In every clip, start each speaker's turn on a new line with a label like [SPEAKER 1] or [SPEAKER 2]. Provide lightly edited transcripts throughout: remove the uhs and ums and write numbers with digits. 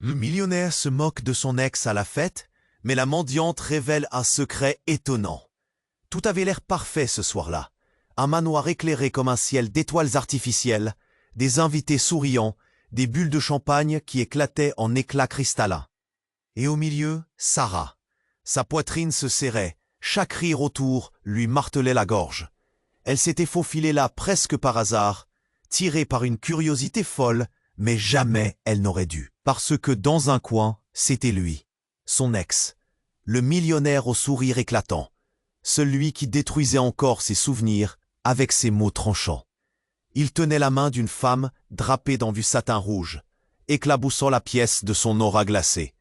[SPEAKER 1] Le millionnaire se moque de son ex à la fête, mais la mendiante révèle un secret étonnant. Tout avait l'air parfait ce soir-là. Un manoir éclairé comme un ciel d'étoiles artificielles, des invités souriants, des bulles de champagne qui éclataient en éclats cristallins. Et au milieu, Sarah. Sa poitrine se serrait, chaque rire autour lui martelait la gorge. Elle s'était faufilée là presque par hasard, tirée par une curiosité folle, mais jamais elle n'aurait dû. Parce que dans un coin, c'était lui, son ex, le millionnaire au sourire éclatant, celui qui détruisait encore ses souvenirs avec ses mots tranchants. Il tenait la main d'une femme drapée dans du satin rouge, éclaboussant la pièce de son aura glacée.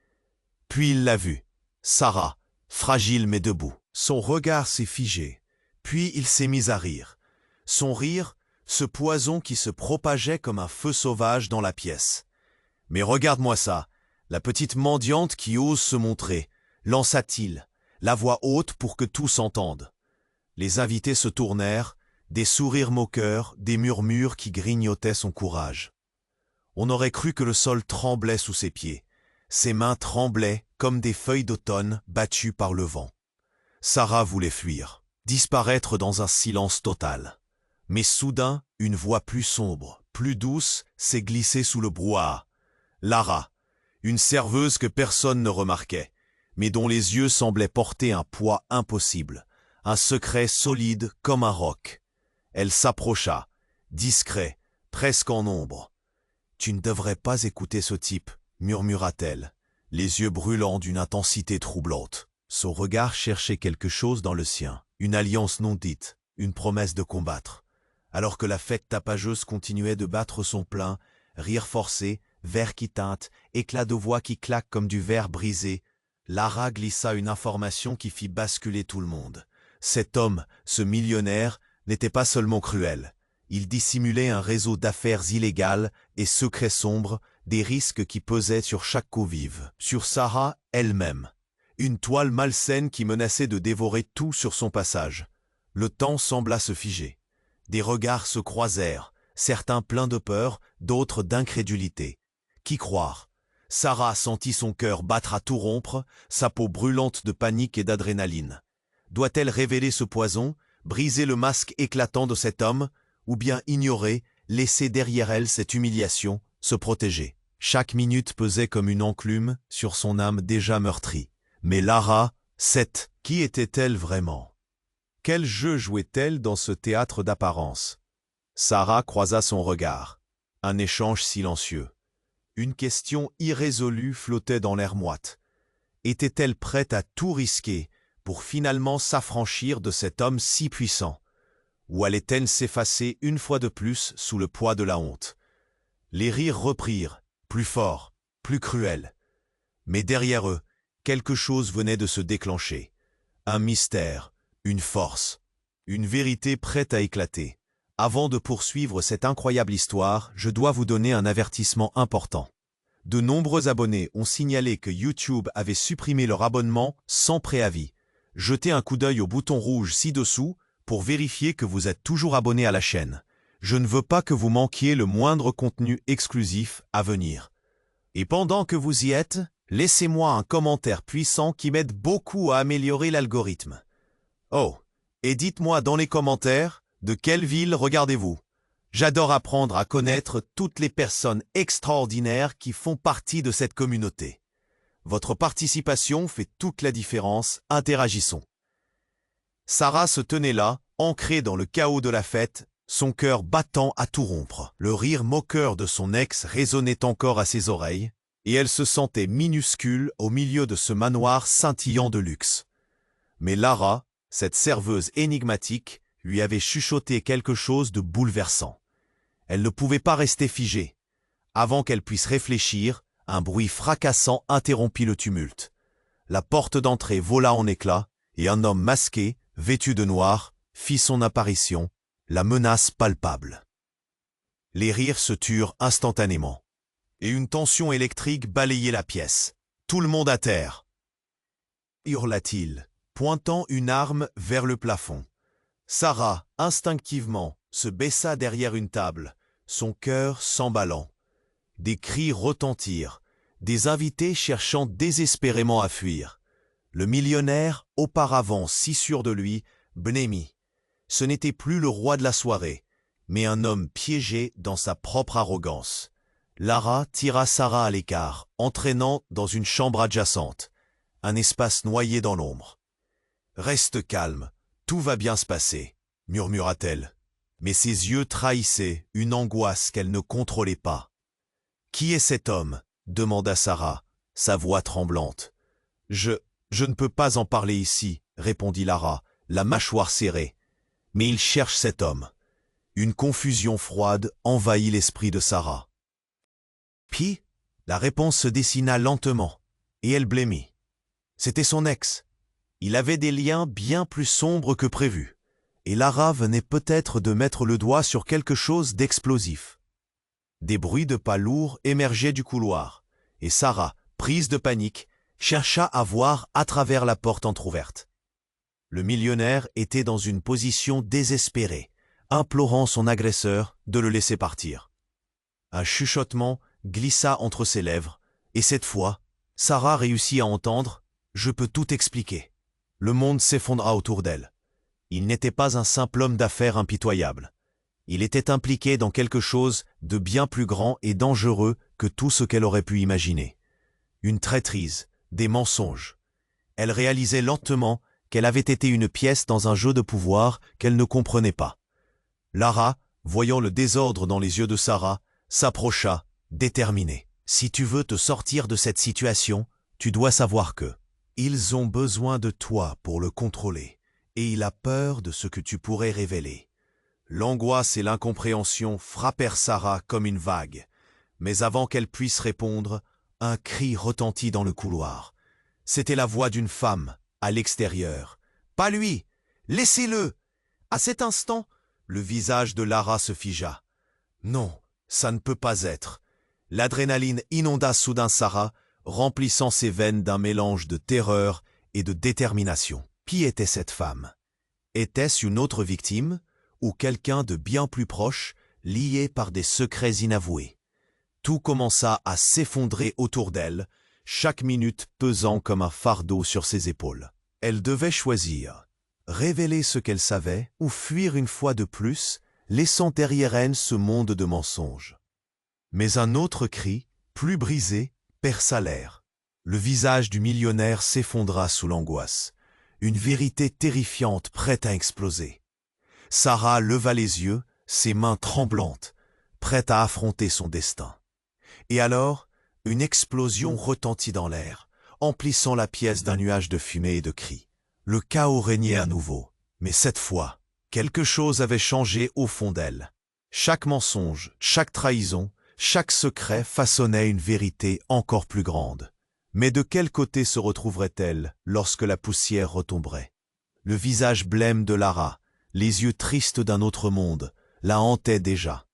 [SPEAKER 1] Puis il l'a vue, Sarah, fragile mais debout. Son regard s'est figé, puis il s'est mis à rire. Son rire, ce poison qui se propageait comme un feu sauvage dans la pièce. « Mais regarde-moi ça, la petite mendiante qui ose se montrer, lança-t-il, la voix haute pour que tous entendent. » Les invités se tournèrent, des sourires moqueurs, des murmures qui grignotaient son courage. On aurait cru que le sol tremblait sous ses pieds. Ses mains tremblaient comme des feuilles d'automne battues par le vent. Sarah voulait fuir, disparaître dans un silence total. Mais soudain, une voix plus sombre, plus douce, s'est glissée sous le brouhaha. Lara, une serveuse que personne ne remarquait, mais dont les yeux semblaient porter un poids impossible, un secret solide comme un roc. Elle s'approcha, discret, presque en ombre. « Tu ne devrais pas écouter ce type, » murmura-t-elle, les yeux brûlants d'une intensité troublante. Son regard cherchait quelque chose dans le sien, une alliance non dite, une promesse de combattre. Alors que la fête tapageuse continuait de battre son plein, rire forcé, verre qui teinte, éclat de voix qui claque comme du verre brisé, Lara glissa une information qui fit basculer tout le monde. Cet homme, ce millionnaire, n'était pas seulement cruel. Il dissimulait un réseau d'affaires illégales et secrets sombres, des risques qui pesaient sur chaque convive, sur Sarah elle-même. Une toile malsaine qui menaçait de dévorer tout sur son passage. Le temps sembla se figer. Des regards se croisèrent, certains pleins de peur, d'autres d'incrédulité. Qui croire? Sarah sentit son cœur battre à tout rompre, sa peau brûlante de panique et d'adrénaline. Doit-elle révéler ce poison, briser le masque éclatant de cet homme, ou bien ignorer, laisser derrière elle cette humiliation, se protéger? Chaque minute pesait comme une enclume sur son âme déjà meurtrie. Mais Lara, qui était-elle vraiment? Quel jeu jouait-elle dans ce théâtre d'apparence? Sarah croisa son regard. Un échange silencieux. Une question irrésolue flottait dans l'air moite. Était-elle prête à tout risquer pour finalement s'affranchir de cet homme si puissant? Ou allait-elle s'effacer une fois de plus sous le poids de la honte? Les rires reprirent, plus forts, plus cruels. Mais derrière eux, quelque chose venait de se déclencher. Un mystère, une force, une vérité prête à éclater. Avant de poursuivre cette incroyable histoire, je dois vous donner un avertissement important. De nombreux abonnés ont signalé que YouTube avait supprimé leur abonnement sans préavis. Jetez un coup d'œil au bouton rouge ci-dessous pour vérifier que vous êtes toujours abonné à la chaîne. Je ne veux pas que vous manquiez le moindre contenu exclusif à venir. Et pendant que vous y êtes, laissez-moi un commentaire puissant qui m'aide beaucoup à améliorer l'algorithme. Oh, et dites-moi dans les commentaires, de quelle ville regardez-vous? J'adore apprendre à connaître toutes les personnes extraordinaires qui font partie de cette communauté. Votre participation fait toute la différence, interagissons. Sarah se tenait là, ancrée dans le chaos de la fête, son cœur battant à tout rompre. Le rire moqueur de son ex résonnait encore à ses oreilles, et elle se sentait minuscule au milieu de ce manoir scintillant de luxe. Mais Lara, cette serveuse énigmatique, lui avait chuchoté quelque chose de bouleversant. Elle ne pouvait pas rester figée. Avant qu'elle puisse réfléchir, un bruit fracassant interrompit le tumulte. La porte d'entrée vola en éclats, et un homme masqué, vêtu de noir, fit son apparition, la menace palpable. Les rires se turent instantanément, et une tension électrique balayait la pièce. « Tout le monde à terre !» hurla-t-il, pointant une arme vers le plafond. Sarah, instinctivement, se baissa derrière une table, son cœur s'emballant. Des cris retentirent, des invités cherchant désespérément à fuir. Le millionnaire, auparavant si sûr de lui, blêmi. Ce n'était plus le roi de la soirée, mais un homme piégé dans sa propre arrogance. Lara tira Sarah à l'écart, entraînant dans une chambre adjacente, un espace noyé dans l'ombre. « Reste calme, tout va bien se passer », murmura-t-elle. Mais ses yeux trahissaient une angoisse qu'elle ne contrôlait pas. « Qui est cet homme ?» demanda Sarah, sa voix tremblante. « Je ne peux pas en parler ici, » répondit Lara, la mâchoire serrée. « Mais il cherche cet homme. » Une confusion froide envahit l'esprit de Sarah. Puis, la réponse se dessina lentement, et elle blêmit. C'était son ex. Il avait des liens bien plus sombres que prévu, et Lara venait peut-être de mettre le doigt sur quelque chose d'explosif. Des bruits de pas lourds émergeaient du couloir, et Sarah, prise de panique, chercha à voir à travers la porte entr'ouverte. Le millionnaire était dans une position désespérée, implorant son agresseur de le laisser partir. Un chuchotement glissa entre ses lèvres, et cette fois, Sarah réussit à entendre « Je peux tout expliquer ». Le monde s'effondra autour d'elle. Il n'était pas un simple homme d'affaires impitoyable. Il était impliqué dans quelque chose de bien plus grand et dangereux que tout ce qu'elle aurait pu imaginer. Une traîtrise, des mensonges. Elle réalisait lentement qu'elle avait été une pièce dans un jeu de pouvoir qu'elle ne comprenait pas. Lara, voyant le désordre dans les yeux de Sarah, s'approcha, déterminée. « Si tu veux te sortir de cette situation, tu dois savoir que ils ont besoin de toi pour le contrôler, et il a peur de ce que tu pourrais révéler. » L'angoisse et l'incompréhension frappèrent Sarah comme une vague, mais avant qu'elle puisse répondre, un cri retentit dans le couloir. C'était la voix d'une femme, à l'extérieur. « Pas lui! Laissez-le » À cet instant, le visage de Lara se figea. « Non, ça ne peut pas être. » L'adrénaline inonda soudain Sarah, remplissant ses veines d'un mélange de terreur et de détermination. Qui était cette femme? Était-ce une autre victime ou quelqu'un de bien plus proche, lié par des secrets inavoués? Tout commença à s'effondrer autour d'elle, chaque minute pesant comme un fardeau sur ses épaules. Elle devait choisir, révéler ce qu'elle savait ou fuir une fois de plus, laissant derrière elle ce monde de mensonges. Mais un autre cri, plus brisé, perça l'air. Le visage du millionnaire s'effondra sous l'angoisse. Une vérité terrifiante prête à exploser. Sarah leva les yeux, ses mains tremblantes, prête à affronter son destin. Et alors, une explosion retentit dans l'air, emplissant la pièce d'un nuage de fumée et de cris. Le chaos régnait à nouveau, mais cette fois, quelque chose avait changé au fond d'elle. Chaque mensonge, chaque trahison, chaque secret façonnait une vérité encore plus grande. Mais de quel côté se retrouverait-elle lorsque la poussière retomberait? Le visage blême de Lara, les yeux tristes d'un autre monde, la hantaient déjà.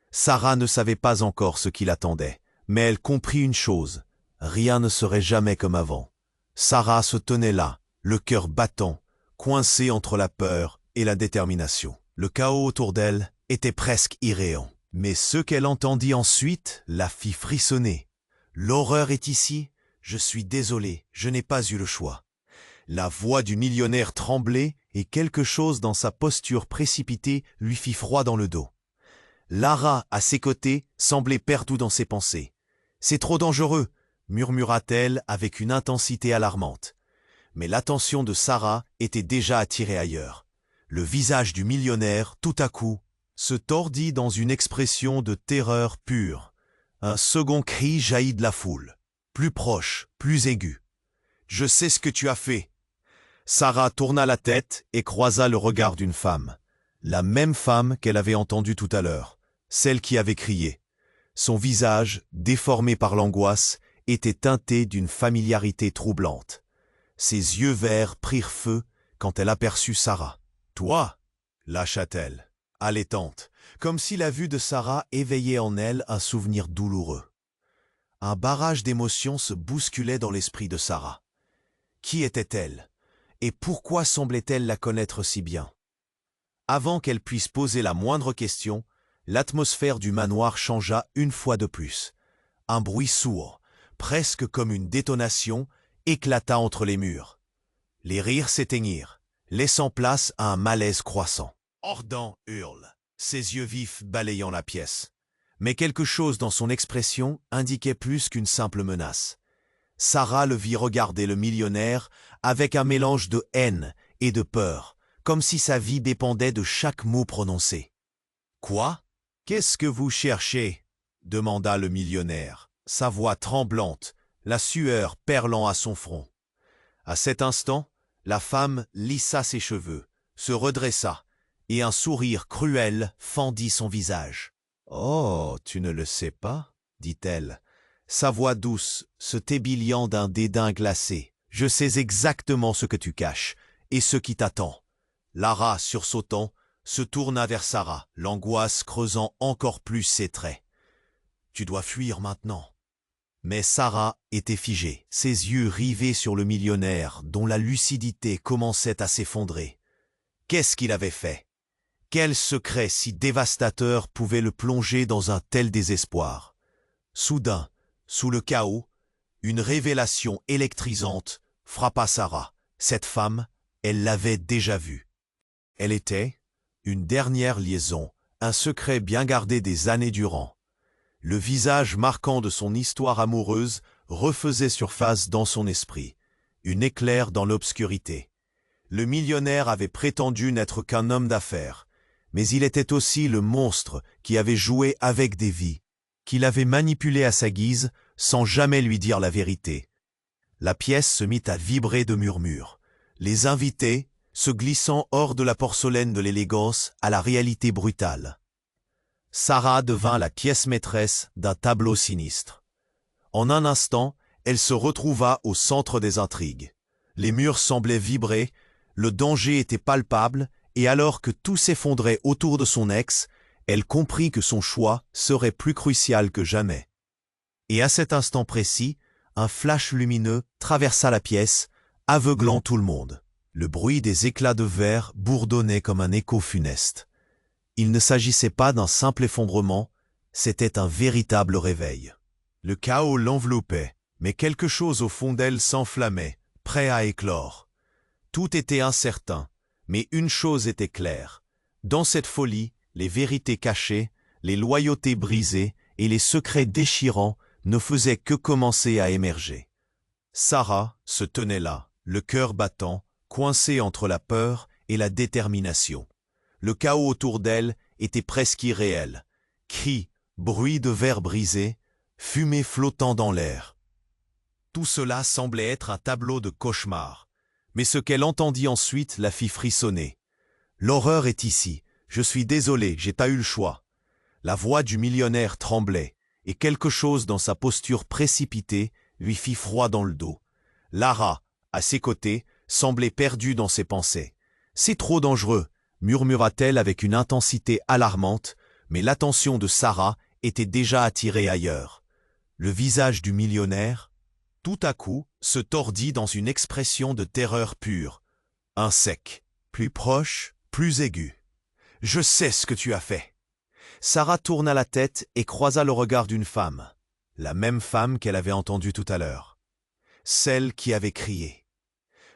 [SPEAKER 1] Sarah ne savait pas encore ce qui l'attendait, mais elle comprit une chose, rien ne serait jamais comme avant. Sarah se tenait là, le cœur battant, coincée entre la peur et la détermination. Le chaos autour d'elle était presque irréant. Mais ce qu'elle entendit ensuite la fit frissonner. « L'horreur est ici, je suis désolé, je n'ai pas eu le choix. » La voix du millionnaire tremblait et quelque chose dans sa posture précipitée lui fit froid dans le dos. Lara, à ses côtés, semblait perdue dans ses pensées. « C'est trop dangereux !» murmura-t-elle avec une intensité alarmante. Mais l'attention de Sarah était déjà attirée ailleurs. Le visage du millionnaire, tout à coup, se tordit dans une expression de terreur pure. Un second cri jaillit de la foule, plus proche, plus aigu. « Je sais ce que tu as fait !» Sarah tourna la tête et croisa le regard d'une femme. La même femme qu'elle avait entendue tout à l'heure, celle qui avait crié. Son visage, déformé par l'angoisse, était teinté d'une familiarité troublante. Ses yeux verts prirent feu quand elle aperçut Sarah. « Toi !» lâcha-t-elle, allaitante, comme si la vue de Sarah éveillait en elle un souvenir douloureux. Un barrage d'émotions se bousculait dans l'esprit de Sarah. Qui était-elle? Et pourquoi semblait-elle la connaître si bien? Avant qu'elle puisse poser la moindre question, l'atmosphère du manoir changea une fois de plus. Un bruit sourd, presque comme une détonation, éclata entre les murs. Les rires s'éteignirent, laissant place à un malaise croissant. Ordan hurle, ses yeux vifs balayant la pièce. Mais quelque chose dans son expression indiquait plus qu'une simple menace. Sarah le vit regarder le millionnaire avec un mélange de haine et de peur, comme si sa vie dépendait de chaque mot prononcé. « Quoi? Qu'est-ce que vous cherchez ?» demanda le millionnaire, sa voix tremblante, la sueur perlant à son front. À cet instant, la femme lissa ses cheveux, se redressa, et un sourire cruel fendit son visage. « Oh, tu ne le sais pas ?» dit-elle, sa voix douce se tébillant d'un dédain glacé. « Je sais exactement ce que tu caches et ce qui t'attend. » Lara, sursautant, se tourna vers Sarah, l'angoisse creusant encore plus ses traits. « Tu dois fuir maintenant. » Mais Sarah était figée, ses yeux rivés sur le millionnaire dont la lucidité commençait à s'effondrer. Qu'est-ce qu'il avait fait? Quel secret si dévastateur pouvait le plonger dans un tel désespoir? Soudain, sous le chaos, une révélation électrisante frappa Sarah. Cette femme, elle l'avait déjà vue. Elle était une dernière liaison, un secret bien gardé des années durant. Le visage marquant de son histoire amoureuse refaisait surface dans son esprit, une éclair dans l'obscurité. Le millionnaire avait prétendu n'être qu'un homme d'affaires, mais il était aussi le monstre qui avait joué avec des vies, qu'il avait manipulé à sa guise sans jamais lui dire la vérité. La pièce se mit à vibrer de murmures. Les invités, se glissant hors de la porcelaine de l'élégance à la réalité brutale. Sarah devint la pièce maîtresse d'un tableau sinistre. En un instant, elle se retrouva au centre des intrigues. Les murs semblaient vibrer, le danger était palpable, et alors que tout s'effondrait autour de son ex, elle comprit que son choix serait plus crucial que jamais. Et à cet instant précis, un flash lumineux traversa la pièce, aveuglant tout le monde. Le bruit des éclats de verre bourdonnait comme un écho funeste. Il ne s'agissait pas d'un simple effondrement, c'était un véritable réveil. Le chaos l'enveloppait, mais quelque chose au fond d'elle s'enflammait, prêt à éclore. Tout était incertain, mais une chose était claire. Dans cette folie, les vérités cachées, les loyautés brisées et les secrets déchirants ne faisaient que commencer à émerger. Sarah se tenait là, le cœur battant, coincée entre la peur et la détermination. Le chaos autour d'elle était presque irréel. Cris, bruit de verre brisé, fumée flottant dans l'air. Tout cela semblait être un tableau de cauchemar. Mais ce qu'elle entendit ensuite la fit frissonner. « L'horreur est ici. Je suis désolé, j'ai pas eu le choix. » La voix du millionnaire tremblait, et quelque chose dans sa posture précipitée lui fit froid dans le dos. Lara, à ses côtés, semblait perdue dans ses pensées. « C'est trop dangereux !» murmura-t-elle avec une intensité alarmante, mais l'attention de Sarah était déjà attirée ailleurs. Le visage du millionnaire, tout à coup, se tordit dans une expression de terreur pure. Un sec, plus proche, plus aigu. « Je sais ce que tu as fait !» Sarah tourna la tête et croisa le regard d'une femme, la même femme qu'elle avait entendue tout à l'heure, celle qui avait crié.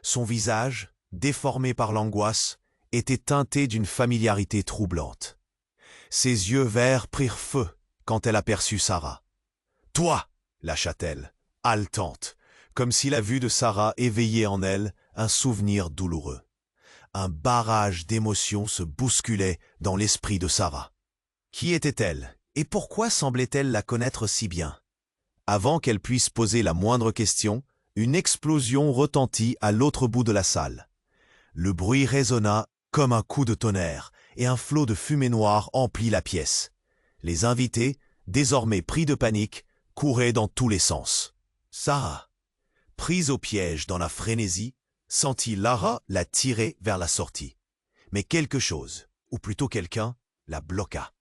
[SPEAKER 1] Son visage, déformé par l'angoisse, était teinté d'une familiarité troublante. Ses yeux verts prirent feu quand elle aperçut Sarah. « Toi !» lâcha-t-elle, haletante, comme si la vue de Sarah éveillait en elle un souvenir douloureux. Un barrage d'émotions se bousculait dans l'esprit de Sarah. Qui était-elle et pourquoi semblait-elle la connaître si bien? Avant qu'elle puisse poser la moindre question, une explosion retentit à l'autre bout de la salle. Le bruit résonna comme un coup de tonnerre et un flot de fumée noire emplit la pièce. Les invités, désormais pris de panique, couraient dans tous les sens. Sarah, prise au piège dans la frénésie, sentit Lara la tirer vers la sortie. Mais quelque chose, ou plutôt quelqu'un, la bloqua.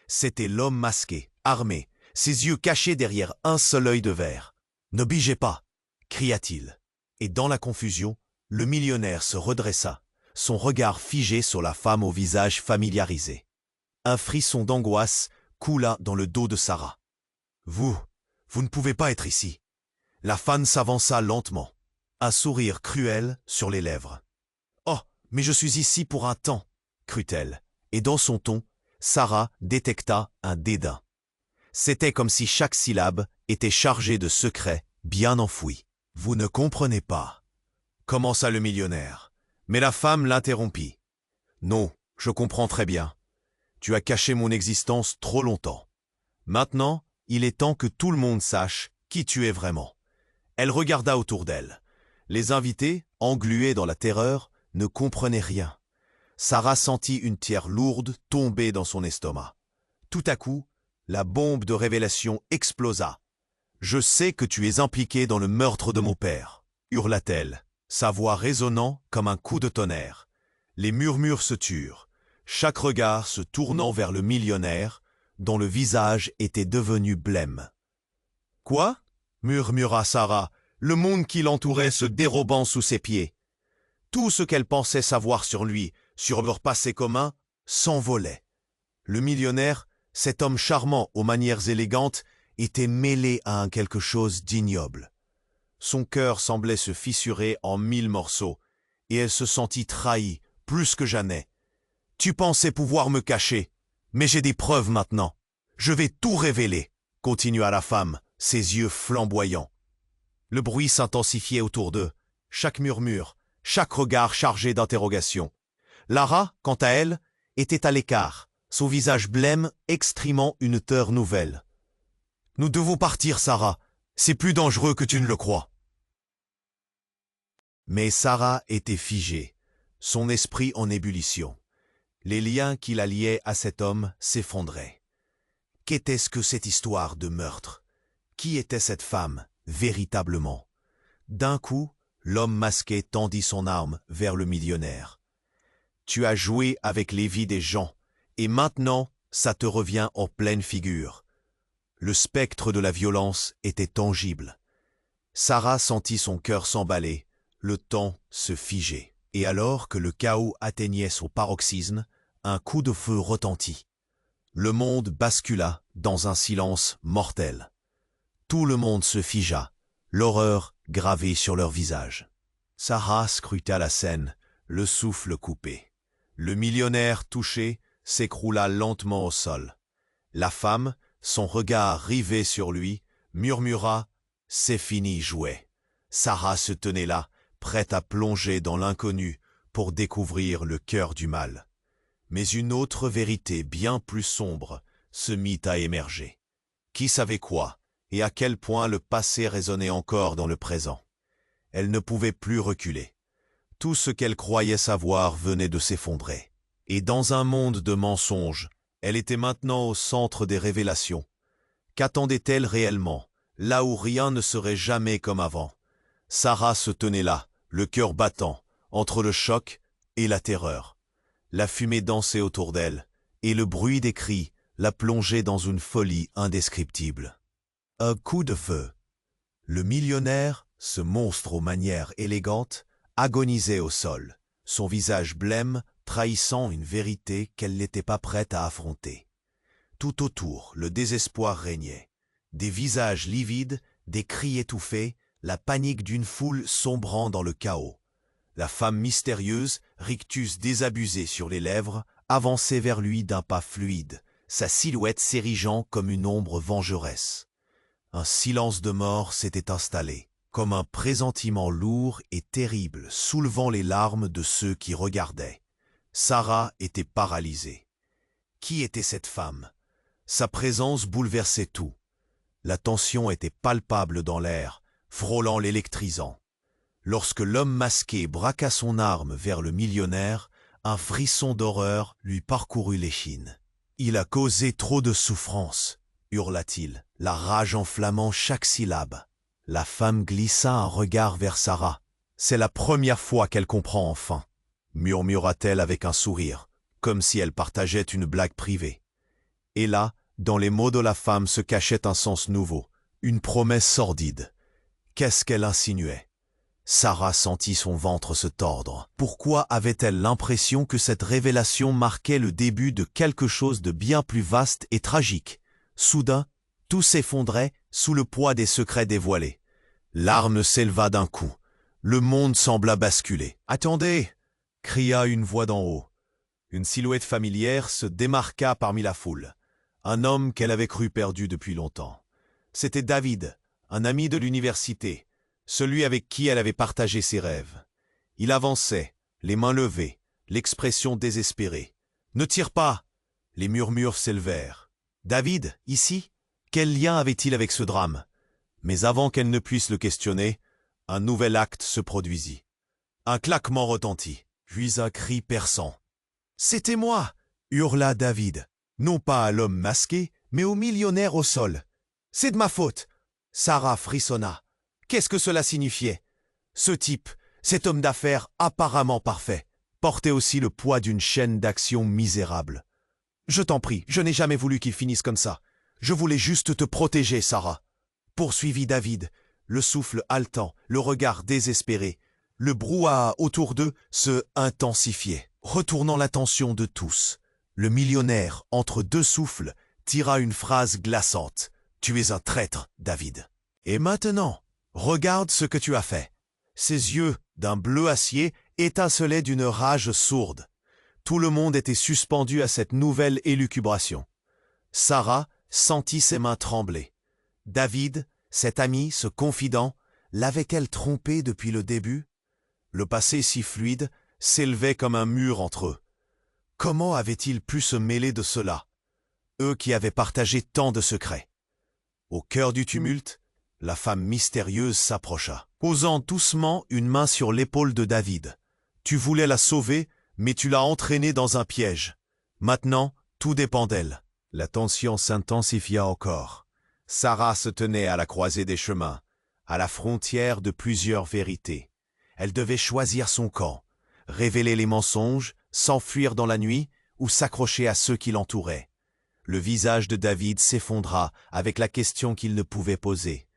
[SPEAKER 1] C'était l'homme masqué, armé, ses yeux cachés derrière un seul œil de verre. « Ne bigez pas !» cria-t-il. Et dans la confusion, le millionnaire se redressa, son regard figé sur la femme au visage familiarisé. Un frisson d'angoisse coula dans le dos de Sarah. « Vous ne pouvez pas être ici. La femme s'avança lentement, un sourire cruel sur les lèvres. « Oh, mais je suis ici pour un temps, » crut-elle, et dans son ton, Sarah détecta un dédain. C'était comme si chaque syllabe était chargée de secrets bien enfouis. « Vous ne comprenez pas, » commença le millionnaire, mais la femme l'interrompit. « Non, je comprends très bien. Tu as caché mon existence trop longtemps. Maintenant, il est temps que tout le monde sache qui tu es vraiment. » Elle regarda autour d'elle. Les invités, englués dans la terreur, ne comprenaient rien. Sarah sentit une pierre lourde tomber dans son estomac. Tout à coup, la bombe de révélation explosa. « Je sais que tu es impliqué dans le meurtre de mon père » hurla-t-elle, sa voix résonnant comme un coup de tonnerre. Les murmures se turent, chaque regard se tournant vers le millionnaire, dont le visage était devenu blême. « Quoi ?» murmura Sarah, le monde qui l'entourait se dérobant sous ses pieds. Tout ce qu'elle pensait savoir sur lui, sur leur passé commun, s'envolait. Le millionnaire, cet homme charmant aux manières élégantes, était mêlé à quelque chose d'ignoble. Son cœur semblait se fissurer en 1000 morceaux, et elle se sentit trahie, plus que jamais. « Tu pensais pouvoir me cacher, mais j'ai des preuves maintenant. Je vais tout révéler, » continua la femme, ses yeux flamboyants. Le bruit s'intensifiait autour d'eux, chaque murmure, chaque regard chargé d'interrogations. Lara, quant à elle, était à l'écart, son visage blême exprimant une peur nouvelle. « Nous devons partir, Sarah. C'est plus dangereux que tu ne le crois. » Mais Sarah était figée, son esprit en ébullition. Les liens qui la liaient à cet homme s'effondraient. Qu'était-ce que cette histoire de meurtre? Qui était cette femme, véritablement? D'un coup, l'homme masqué tendit son arme vers le millionnaire. « Tu as joué avec les vies des gens, et maintenant, ça te revient en pleine figure. » Le spectre de la violence était tangible. Sarah sentit son cœur s'emballer, le temps se figer. Et alors que le chaos atteignait son paroxysme, un coup de feu retentit. Le monde bascula dans un silence mortel. Tout le monde se figea, l'horreur gravée sur leur visage. Sarah scruta la scène, le souffle coupé. Le millionnaire touché s'écroula lentement au sol. La femme, son regard rivé sur lui, murmura « C'est fini, jouet ». Sarah se tenait là, prête à plonger dans l'inconnu pour découvrir le cœur du mal. Mais une autre vérité bien plus sombre se mit à émerger. Qui savait quoi et à quel point le passé résonnait encore dans le présent? Elle ne pouvait plus reculer. Tout ce qu'elle croyait savoir venait de s'effondrer. Et dans un monde de mensonges, elle était maintenant au centre des révélations. Qu'attendait-elle réellement, là où rien ne serait jamais comme avant? Sarah se tenait là, le cœur battant, entre le choc et la terreur. La fumée dansait autour d'elle, et le bruit des cris la plongeait dans une folie indescriptible. Un coup de feu. Le millionnaire, ce monstre aux manières élégantes, agonisait au sol, son visage blême trahissant une vérité qu'elle n'était pas prête à affronter. Tout autour, le désespoir régnait. Des visages livides, des cris étouffés, la panique d'une foule sombrant dans le chaos. La femme mystérieuse, rictus désabusé sur les lèvres, avançait vers lui d'un pas fluide, sa silhouette s'érigeant comme une ombre vengeresse. Un silence de mort s'était installé, comme un pressentiment lourd et terrible soulevant les larmes de ceux qui regardaient. Sarah était paralysée. Qui était cette femme? Sa présence bouleversait tout. La tension était palpable dans l'air, frôlant l'électrisant. Lorsque l'homme masqué braqua son arme vers le millionnaire, un frisson d'horreur lui parcourut l'échine. « Il a causé trop de souffrance !» hurla-t-il, la rage enflammant chaque syllabe. La femme glissa un regard vers Sarah. « C'est la première fois qu'elle comprend enfin !» murmura-t-elle avec un sourire, comme si elle partageait une blague privée. Et là, dans les mots de la femme se cachait un sens nouveau, une promesse sordide. Qu'est-ce qu'elle insinuait? Sarah sentit son ventre se tordre. Pourquoi avait-elle l'impression que cette révélation marquait le début de quelque chose de bien plus vaste et tragique? Soudain, tout s'effondrait sous le poids des secrets dévoilés. L'arme s'éleva d'un coup. Le monde sembla basculer. « Attendez !» cria une voix d'en haut. Une silhouette familière se démarqua parmi la foule. Un homme qu'elle avait cru perdu depuis longtemps. C'était David, un ami de l'université, celui avec qui elle avait partagé ses rêves. Il avançait, les mains levées, l'expression désespérée. « Ne tire pas !» Les murmures s'élevèrent. « David, ici ? Quel lien avait-il avec ce drame ?» Mais avant qu'elle ne puisse le questionner, un nouvel acte se produisit. Un claquement retentit, puis un cri perçant. « C'était moi !» hurla David, non pas à l'homme masqué, mais au millionnaire au sol. « C'est de ma faute !» Sarah frissonna. Qu'est-ce que cela signifiait? Ce type, cet homme d'affaires apparemment parfait, portait aussi le poids d'une chaîne d'actions misérable. « Je t'en prie, je n'ai jamais voulu qu'il finisse comme ça. Je voulais juste te protéger, Sarah. » Poursuivit David, le souffle haletant, le regard désespéré. Le brouhaha autour d'eux se intensifiait, retournant l'attention de tous. Le millionnaire, entre deux souffles, tira une phrase glaçante. « Tu es un traître, David. Et maintenant, regarde ce que tu as fait. » Ses yeux, d'un bleu acier, étincelaient d'une rage sourde. Tout le monde était suspendu à cette nouvelle élucubration. Sarah sentit ses mains trembler. David, cet ami, ce confident, l'avait-elle trompé depuis le début? Le passé si fluide s'élevait comme un mur entre eux. Comment avait-il pu se mêler de cela? Eux qui avaient partagé tant de secrets. Au cœur du tumulte, la femme mystérieuse s'approcha, posant doucement une main sur l'épaule de David. « Tu voulais la sauver, mais tu l'as entraînée dans un piège. Maintenant, tout dépend d'elle. » La tension s'intensifia encore. Sarah se tenait à la croisée des chemins, à la frontière de plusieurs vérités. Elle devait choisir son camp, révéler les mensonges, s'enfuir dans la nuit ou s'accrocher à ceux qui l'entouraient. Le visage de David s'effondra avec la question qu'il ne pouvait poser.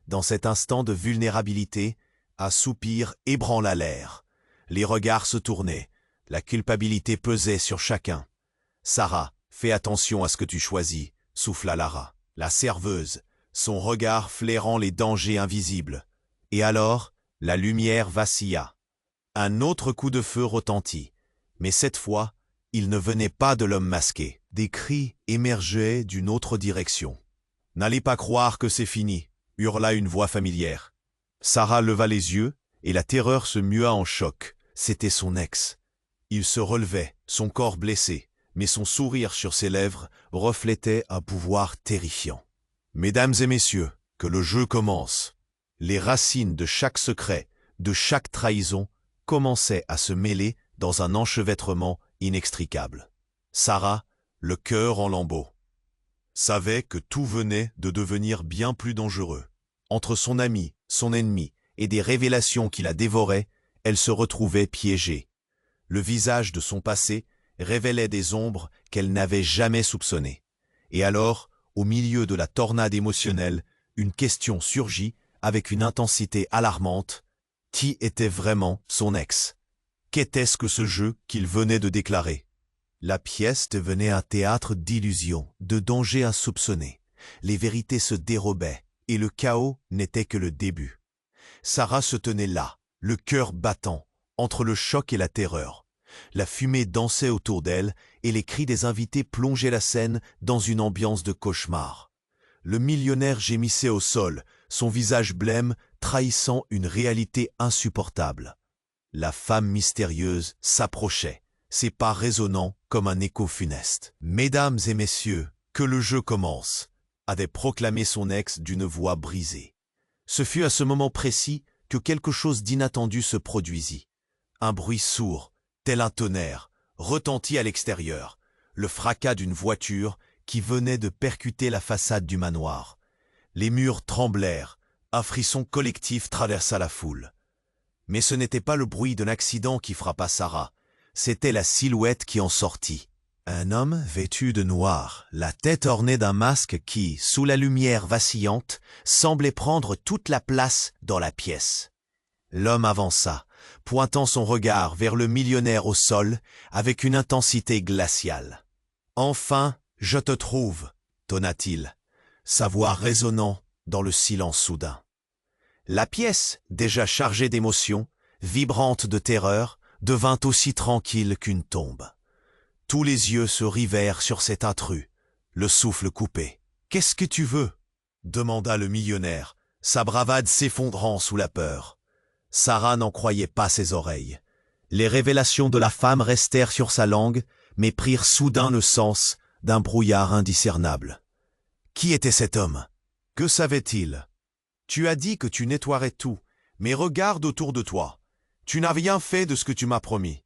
[SPEAKER 1] Dans cet instant de vulnérabilité, un soupir ébranla l'air. Les regards se tournaient, la culpabilité pesait sur chacun. « Sarah, fais attention à ce que tu choisis », souffla Lara, la serveuse, son regard flairant les dangers invisibles. Et alors, la lumière vacilla. Un autre coup de feu retentit, mais cette fois, il ne venait pas de l'homme masqué. Des cris émergeaient d'une autre direction. « N'allez pas croire que c'est fini », hurla une voix familière. Sarah leva les yeux, et la terreur se mua en choc. C'était son ex. Il se relevait, son corps blessé, mais son sourire sur ses lèvres reflétait un pouvoir terrifiant. « Mesdames et messieurs, que le jeu commence !» Les racines de chaque secret, de chaque trahison, commençaient à se mêler dans un enchevêtrement inextricable. Sarah, le cœur en lambeaux, savait que tout venait de devenir bien plus dangereux. Entre son ami, son ennemi et des révélations qui la dévoraient, elle se retrouvait piégée. Le visage de son passé révélait des ombres qu'elle n'avait jamais soupçonnées. Et alors, au milieu de la tornade émotionnelle, une question surgit avec une intensité alarmante. Qui était vraiment son ex? Qu'était-ce que ce jeu qu'il venait de déclarer? La pièce devenait un théâtre d'illusions, de dangers insoupçonnés. Les vérités se dérobaient, et le chaos n'était que le début. Sarah se tenait là, le cœur battant, entre le choc et la terreur. La fumée dansait autour d'elle, et les cris des invités plongeaient la scène dans une ambiance de cauchemar. Le millionnaire gémissait au sol, son visage blême trahissant une réalité insupportable. La femme mystérieuse s'approchait, ses pas résonnant comme un écho funeste. « Mesdames et messieurs, que le jeu commence !» avait proclamé son ex d'une voix brisée. Ce fut à ce moment précis que quelque chose d'inattendu se produisit. Un bruit sourd, tel un tonnerre, retentit à l'extérieur, le fracas d'une voiture qui venait de percuter la façade du manoir. Les murs tremblèrent, un frisson collectif traversa la foule. Mais ce n'était pas le bruit d'un accident qui frappa Sarah, c'était la silhouette qui en sortit. Un homme vêtu de noir, la tête ornée d'un masque qui, sous la lumière vacillante, semblait prendre toute la place dans la pièce. L'homme avança, pointant son regard vers le millionnaire au sol avec une intensité glaciale. « Enfin, je te trouve !» tonna-t-il, sa voix résonnant dans le silence soudain. La pièce, déjà chargée d'émotions, vibrante de terreur, devint aussi tranquille qu'une tombe. Tous les yeux se rivèrent sur cet intrus, le souffle coupé. « Qu'est-ce que tu veux » demanda le millionnaire, sa bravade s'effondrant sous la peur. Sarah n'en croyait pas ses oreilles. Les révélations de la femme restèrent sur sa langue, mais prirent soudain le sens d'un brouillard indiscernable. Qui était cet homme? Que savait-il? Tu as dit que tu nettoierais tout, mais regarde autour de toi. Tu n'as rien fait de ce que tu m'as promis.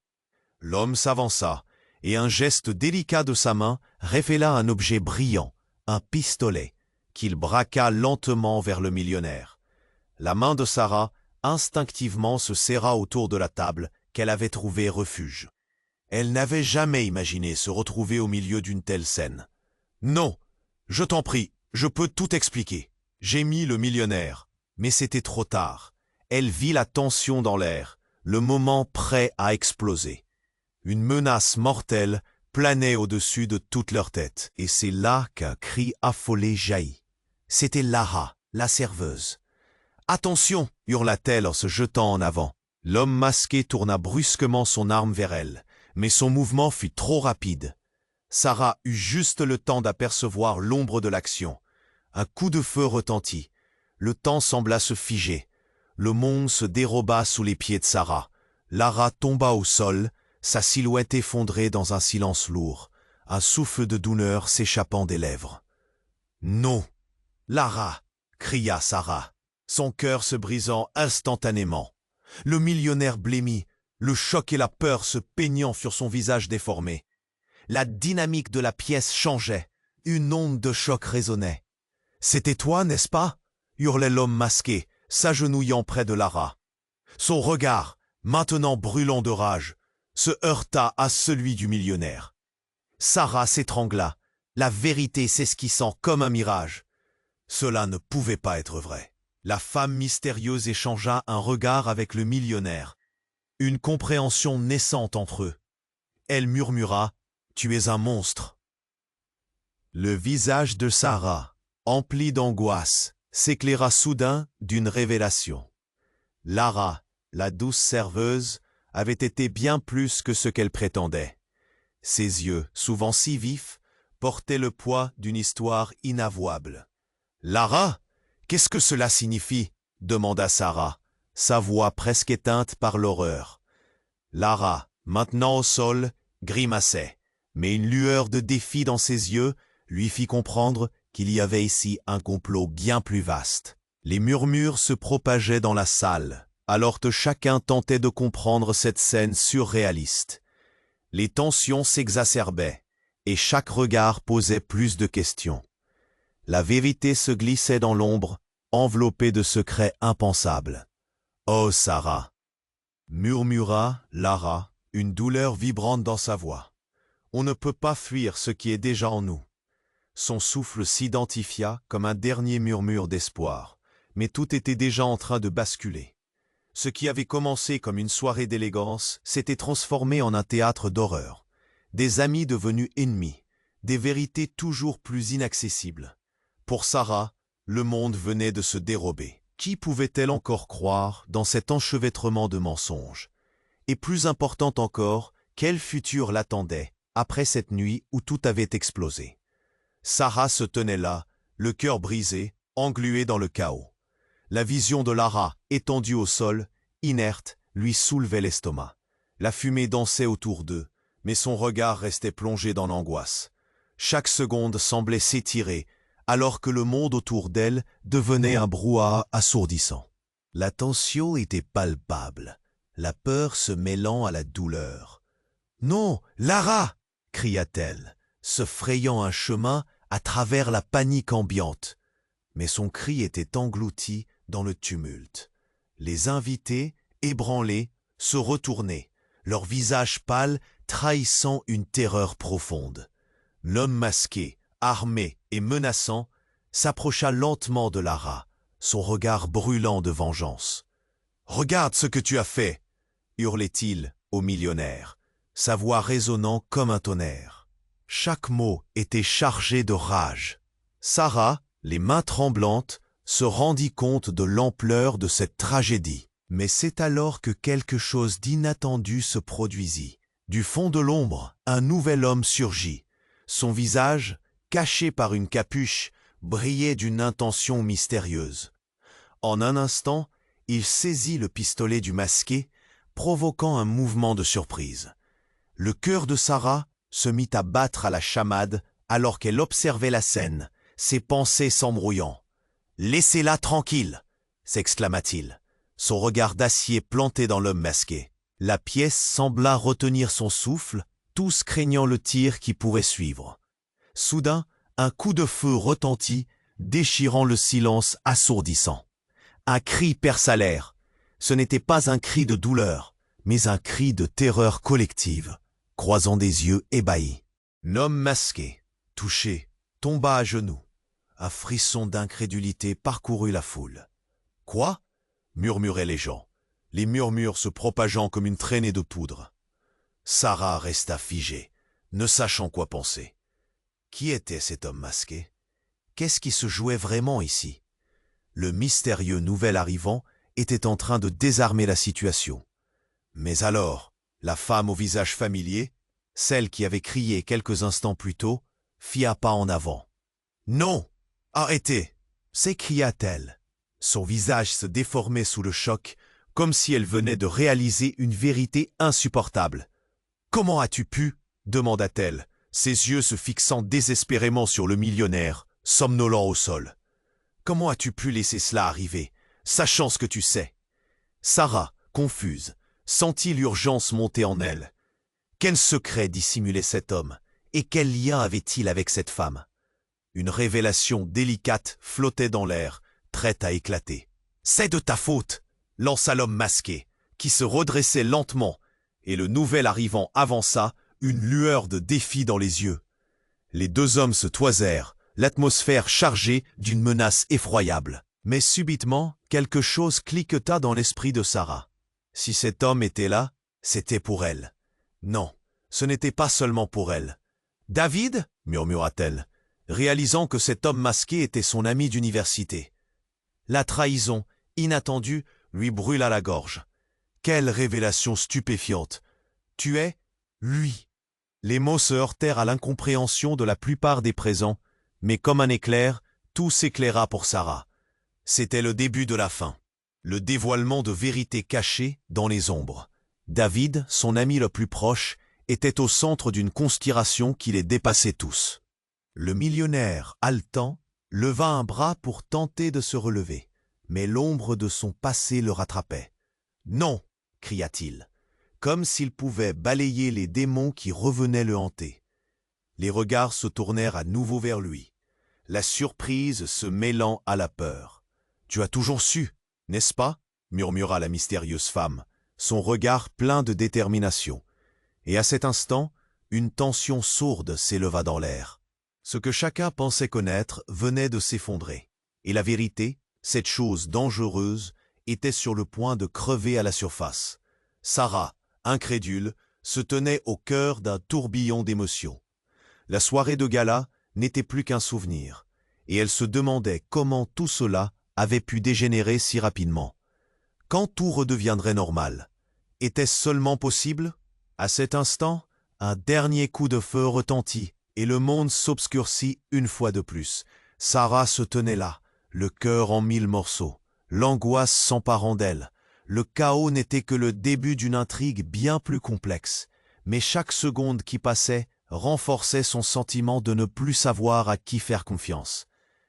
[SPEAKER 1] L'homme s'avança, et un geste délicat de sa main révéla un objet brillant, un pistolet, qu'il braqua lentement vers le millionnaire. La main de Sarah instinctivement se serra autour de la table qu'elle avait trouvée refuge. Elle n'avait jamais imaginé se retrouver au milieu d'une telle scène. « Non, je t'en prie, je peux tout expliquer. » Gémit le millionnaire, mais c'était trop tard. Elle vit la tension dans l'air, le moment prêt à exploser. Une menace mortelle planait au-dessus de toute leur tête, et c'est là qu'un cri affolé jaillit. C'était Lara, la serveuse. « Attention !» hurla-t-elle en se jetant en avant. L'homme masqué tourna brusquement son arme vers elle, mais son mouvement fut trop rapide. Sarah eut juste le temps d'apercevoir l'ombre de l'action. Un coup de feu retentit. Le temps sembla se figer. Le monde se déroba sous les pieds de Sarah. Lara tomba au sol, sa silhouette effondrée dans un silence lourd, un souffle de douleur s'échappant des lèvres. « Non, Lara !» cria Sarah, son cœur se brisant instantanément. Le millionnaire blêmit, le choc et la peur se peignant sur son visage déformé. La dynamique de la pièce changeait, une onde de choc résonnait. « C'était toi, n'est-ce pas ?» hurlait l'homme masqué, s'agenouillant près de Lara. Son regard, maintenant brûlant de rage, se heurta à celui du millionnaire. Sarah s'étrangla, la vérité s'esquissant comme un mirage. Cela ne pouvait pas être vrai. La femme mystérieuse échangea un regard avec le millionnaire, une compréhension naissante entre eux. Elle murmura « Tu es un monstre !» Le visage de Sarah, empli d'angoisse, s'éclaira soudain d'une révélation. Lara, la douce serveuse, avait été bien plus que ce qu'elle prétendait. Ses yeux, souvent si vifs, portaient le poids d'une histoire inavouable. « Lara, qu'est-ce que cela signifie ?» demanda Sarah, sa voix presque éteinte par l'horreur. Lara, maintenant au sol, grimaçait, mais une lueur de défi dans ses yeux lui fit comprendre qu'il y avait ici un complot bien plus vaste. Les murmures se propageaient dans la salle, alors que chacun tentait de comprendre cette scène surréaliste. Les tensions s'exacerbaient, et chaque regard posait plus de questions. La vérité se glissait dans l'ombre, enveloppée de secrets impensables. « Oh, Sarah !» murmura Lara, une douleur vibrante dans sa voix. « On ne peut pas fuir ce qui est déjà en nous. » Son souffle s'identifia comme un dernier murmure d'espoir, mais tout était déjà en train de basculer. Ce qui avait commencé comme une soirée d'élégance s'était transformé en un théâtre d'horreur. Des amis devenus ennemis, des vérités toujours plus inaccessibles. Pour Sarah, le monde venait de se dérober. Qui pouvait-elle encore croire dans cet enchevêtrement de mensonges? Et plus important encore, quel futur l'attendait après cette nuit où tout avait explosé? Sarah se tenait là, le cœur brisé, englué dans le chaos. La vision de Lara, étendue au sol, inerte, lui soulevait l'estomac. La fumée dansait autour d'eux, mais son regard restait plongé dans l'angoisse. Chaque seconde semblait s'étirer, alors que le monde autour d'elle devenait un brouhaha assourdissant. La tension était palpable, la peur se mêlant à la douleur. « Non, Lara !» cria-t-elle, se frayant un chemin à travers la panique ambiante. Mais son cri était englouti dans le tumulte. Les invités, ébranlés, se retournaient, leurs visages pâles trahissant une terreur profonde. L'homme masqué, armé et menaçant, s'approcha lentement de Lara, son regard brûlant de vengeance. « Regarde ce que tu as fait !» hurlait-il au millionnaire, sa voix résonnant comme un tonnerre. Chaque mot était chargé de rage. Sarah, les mains tremblantes, se rendit compte de l'ampleur de cette tragédie. Mais c'est alors que quelque chose d'inattendu se produisit. Du fond de l'ombre, un nouvel homme surgit. Son visage, caché par une capuche, brillait d'une intention mystérieuse. En un instant, il saisit le pistolet du masqué, provoquant un mouvement de surprise. Le cœur de Sarah se mit à battre à la chamade alors qu'elle observait la scène, ses pensées s'embrouillant. « Laissez-la tranquille !» s'exclama-t-il, son regard d'acier planté dans l'homme masqué. La pièce sembla retenir son souffle, tous craignant le tir qui pourrait suivre. Soudain, un coup de feu retentit, déchirant le silence assourdissant. Un cri perça l'air. Ce n'était pas un cri de douleur, mais un cri de terreur collective, croisant des yeux ébahis. L'homme masqué, touché, tomba à genoux. Un frisson d'incrédulité parcourut la foule. « Quoi ?» murmuraient les gens, les murmures se propageant comme une traînée de poudre. Sarah resta figée, ne sachant quoi penser. Qui était cet homme masqué? Qu'est-ce qui se jouait vraiment ici? Le mystérieux nouvel arrivant était en train de désarmer la situation. Mais alors, la femme au visage familier, celle qui avait crié quelques instants plus tôt, fit un pas en avant. « Non! Arrêtez !» s'écria-t-elle. Son visage se déformait sous le choc, comme si elle venait de réaliser une vérité insupportable. « Comment as-tu pu ?» demanda-t-elle, ses yeux se fixant désespérément sur le millionnaire, somnolent au sol. « Comment as-tu pu laisser cela arriver, sachant ce que tu sais ?» Sarah, confuse, sentit l'urgence monter en elle. Quel secret dissimulait cet homme, et quel lien avait-il avec cette femme? Une révélation délicate flottait dans l'air, prête à éclater. « C'est de ta faute !» lança l'homme masqué, qui se redressait lentement, et le nouvel arrivant avança, une lueur de défi dans les yeux. Les deux hommes se toisèrent, l'atmosphère chargée d'une menace effroyable. Mais subitement, quelque chose cliqueta dans l'esprit de Sarah. Si cet homme était là, c'était pour elle. Non, ce n'était pas seulement pour elle. « David » murmura-t-elle, réalisant que cet homme masqué était son ami d'université. La trahison, inattendue, lui brûla la gorge. Quelle révélation stupéfiante! Tu es lui. Les mots se heurtèrent à l'incompréhension de la plupart des présents, mais comme un éclair, tout s'éclaira pour Sarah. C'était le début de la fin, le dévoilement de vérités cachées dans les ombres. David, son ami le plus proche, était au centre d'une conspiration qui les dépassait tous. Le millionnaire, haletant, leva un bras pour tenter de se relever, mais l'ombre de son passé le rattrapait. « Non !» cria-t-il, comme s'il pouvait balayer les démons qui revenaient le hanter. Les regards se tournèrent à nouveau vers lui, la surprise se mêlant à la peur. « Tu as toujours su, n'est-ce pas ?» murmura la mystérieuse femme, son regard plein de détermination. Et à cet instant, une tension sourde s'éleva dans l'air. Ce que chacun pensait connaître venait de s'effondrer. Et la vérité, cette chose dangereuse, était sur le point de crever à la surface. Sarah, incrédule, se tenait au cœur d'un tourbillon d'émotions. La soirée de gala n'était plus qu'un souvenir, et elle se demandait comment tout cela avait pu dégénérer si rapidement. Quand tout redeviendrait normal? Était-ce seulement possible? À cet instant, un dernier coup de feu retentit, et le monde s'obscurcit une fois de plus. Sarah se tenait là, le cœur en 1000 morceaux. L'angoisse s'emparant d'elle. Le chaos n'était que le début d'une intrigue bien plus complexe, mais chaque seconde qui passait renforçait son sentiment de ne plus savoir à qui faire confiance.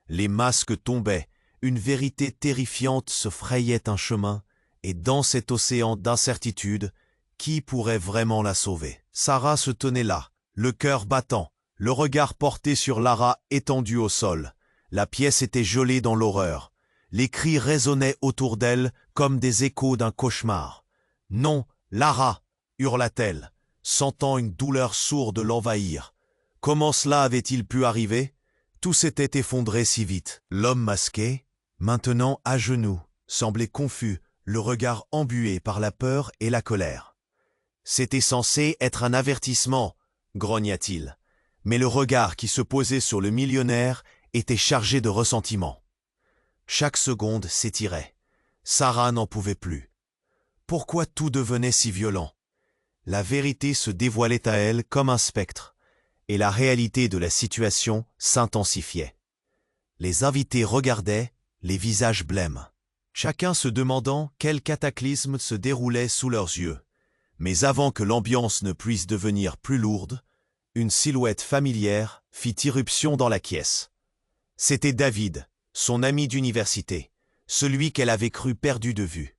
[SPEAKER 1] Les masques tombaient, une vérité terrifiante se frayait un chemin, et dans cet océan d'incertitude, qui pourrait vraiment la sauver? Sarah se tenait là, le cœur battant, le regard porté sur Lara étendue au sol. La pièce était gelée dans l'horreur. Les cris résonnaient autour d'elle comme des échos d'un cauchemar. « Non, Lara !» hurla-t-elle, sentant une douleur sourde l'envahir. Comment cela avait-il pu arriver? Tout s'était effondré si vite. L'homme masqué, maintenant à genoux, semblait confus, le regard embué par la peur et la colère. « C'était censé être un avertissement !» grogna-t-il. Mais le regard qui se posait sur le millionnaire était chargé de ressentiment. Chaque seconde s'étirait. Sarah n'en pouvait plus. Pourquoi tout devenait si violent? La vérité se dévoilait à elle comme un spectre, et la réalité de la situation s'intensifiait. Les invités regardaient, les visages blêmes, chacun se demandant quel cataclysme se déroulait sous leurs yeux. Mais avant que l'ambiance ne puisse devenir plus lourde, une silhouette familière fit irruption dans la pièce. C'était David, son ami d'université, celui qu'elle avait cru perdu de vue.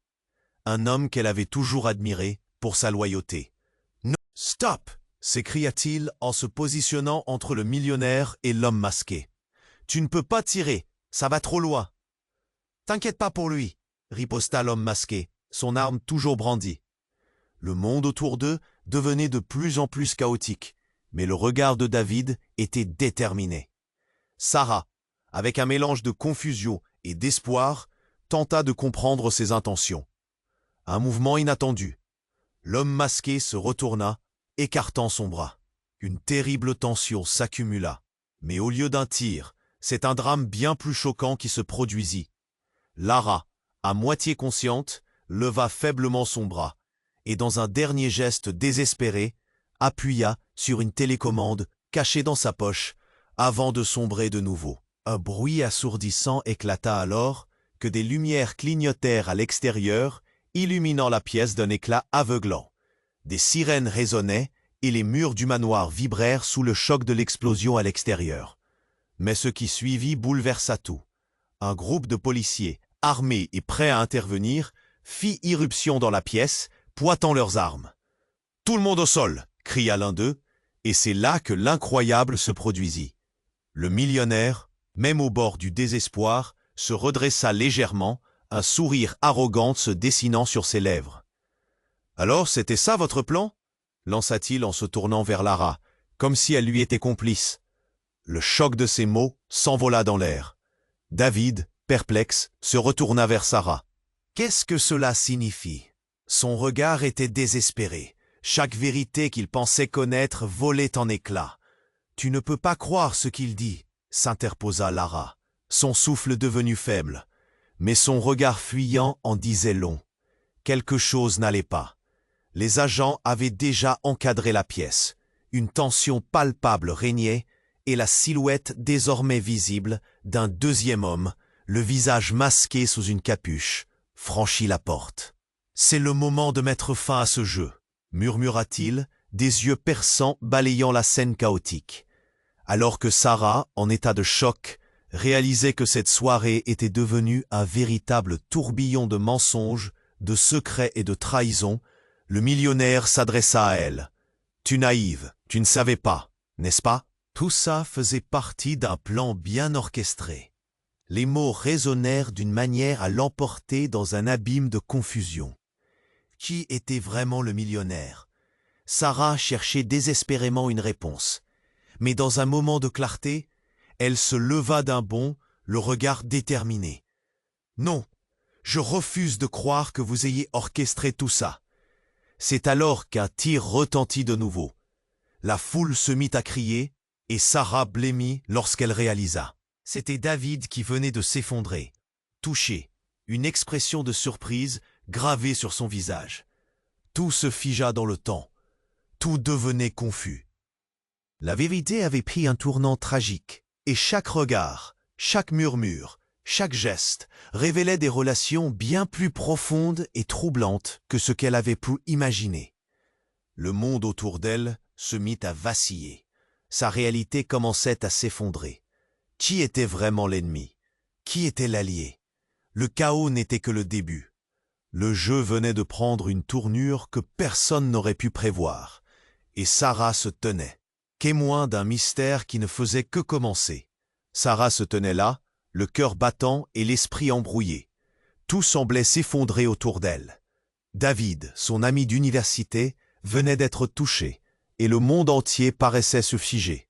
[SPEAKER 1] Un homme qu'elle avait toujours admiré pour sa loyauté. « Non, stop !» s'écria-t-il en se positionnant entre le millionnaire et l'homme masqué. « Tu ne peux pas tirer, ça va trop loin. »« T'inquiète pas pour lui, » riposta l'homme masqué, son arme toujours brandie. Le monde autour d'eux devenait de plus en plus chaotique, mais le regard de David était déterminé. Sarah, avec un mélange de confusion et d'espoir, tenta de comprendre ses intentions. Un mouvement inattendu. L'homme masqué se retourna, écartant son bras. Une terrible tension s'accumula. Mais au lieu d'un tir, c'est un drame bien plus choquant qui se produisit. Lara, à moitié consciente, leva faiblement son bras et dans un dernier geste désespéré, appuya sur une télécommande cachée dans sa poche avant de sombrer de nouveau. Un bruit assourdissant éclata alors que des lumières clignotèrent à l'extérieur, illuminant la pièce d'un éclat aveuglant. Des sirènes résonnaient et les murs du manoir vibrèrent sous le choc de l'explosion à l'extérieur. Mais ce qui suivit bouleversa tout. Un groupe de policiers, armés et prêts à intervenir, fit irruption dans la pièce, pointant leurs armes. « Tout le monde au sol !» cria l'un d'eux, et c'est là que l'incroyable se produisit. Le millionnaire, même au bord du désespoir, se redressa légèrement, un sourire arrogant se dessinant sur ses lèvres. « Alors, c'était ça votre plan ?» lança-t-il en se tournant vers Lara, comme si elle lui était complice. Le choc de ces mots s'envola dans l'air. David, perplexe, se retourna vers Sarah. « Qu'est-ce que cela signifie ?» Son regard était désespéré. Chaque vérité qu'il pensait connaître volait en éclats. « Tu ne peux pas croire ce qu'il dit » s'interposa Lara, son souffle devenu faible. Mais son regard fuyant en disait long. Quelque chose n'allait pas. Les agents avaient déjà encadré la pièce. Une tension palpable régnait et la silhouette désormais visible d'un deuxième homme, le visage masqué sous une capuche, franchit la porte. « C'est le moment de mettre fin à ce jeu », murmura-t-il, des yeux perçants balayant la scène chaotique. Alors que Sarah, en état de choc, réalisait que cette soirée était devenue un véritable tourbillon de mensonges, de secrets et de trahisons, le millionnaire s'adressa à elle. « Tu naïve, tu ne savais pas, n'est-ce pas ?» Tout ça faisait partie d'un plan bien orchestré. Les mots résonnèrent d'une manière à l'emporter dans un abîme de confusion. Qui était vraiment le millionnaire? Sarah cherchait désespérément une réponse. Mais dans un moment de clarté, elle se leva d'un bond, le regard déterminé. « Non, je refuse de croire que vous ayez orchestré tout ça. » C'est alors qu'un tir retentit de nouveau. La foule se mit à crier, et Sarah blêmit lorsqu'elle réalisa. C'était David qui venait de s'effondrer, touché, une expression de surprise gravée sur son visage. Tout se figea dans le temps, tout devenait confus. La vérité avait pris un tournant tragique, et chaque regard, chaque murmure, chaque geste révélait des relations bien plus profondes et troublantes que ce qu'elle avait pu imaginer. Le monde autour d'elle se mit à vaciller. Sa réalité commençait à s'effondrer. Qui était vraiment l'ennemi? Qui était l'allié? Le chaos n'était que le début. Le jeu venait de prendre une tournure que personne n'aurait pu prévoir. Et Sarah se tenait, témoin d'un mystère qui ne faisait que commencer. Sarah se tenait là, le cœur battant et l'esprit embrouillé. Tout semblait s'effondrer autour d'elle. David, son ami d'université, venait d'être touché, et le monde entier paraissait se figer.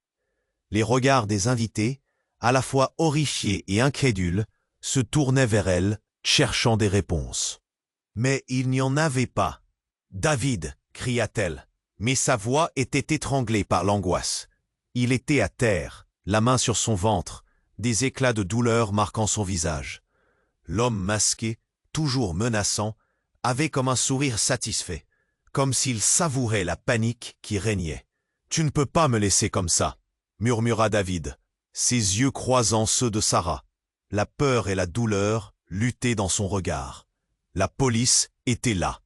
[SPEAKER 1] Les regards des invités, à la fois horrifiés et incrédules, se tournaient vers elle, cherchant des réponses. Mais il n'y en avait pas. « David !» cria-t-elle, mais sa voix était étranglée par l'angoisse. Il était à terre, la main sur son ventre, des éclats de douleur marquant son visage. L'homme masqué, toujours menaçant, avait comme un sourire satisfait, comme s'il savourait la panique qui régnait. « Tu ne peux pas me laisser comme ça !» murmura David, ses yeux croisant ceux de Sarah. La peur et la douleur luttaient dans son regard. La police était là.